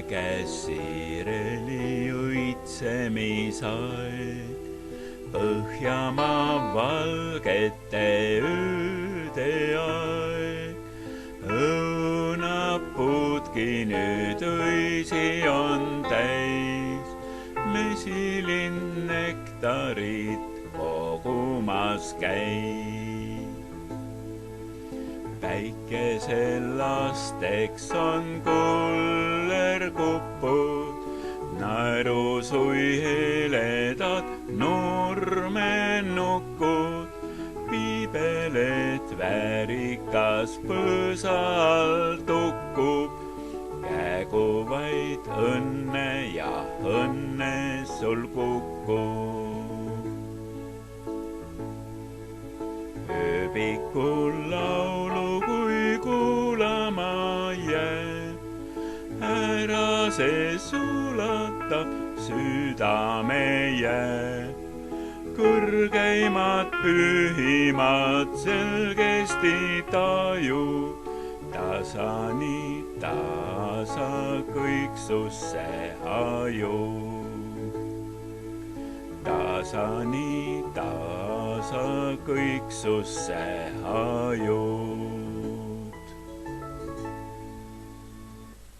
käes siireli õitsemisaeg. Põhjamaa valgete ööde aeg. Õunapuudki nüüd õisi on täis, mesilind nektarit kogumas käib. Päikesel lasteks on kullerkupud, naerusui heledad nurmenukud. Piibelet väärikas põõsa all tukkub, käegu vaid õnne ja õnne sul kukub. Ööbikul laulu kui kuulama jääb, ära see sulatab, südame jääb. Kõrgeimad pühimad selgesti tajub, tasani tasa kõik susse hajub. Tasani tasa kõik susse hajub.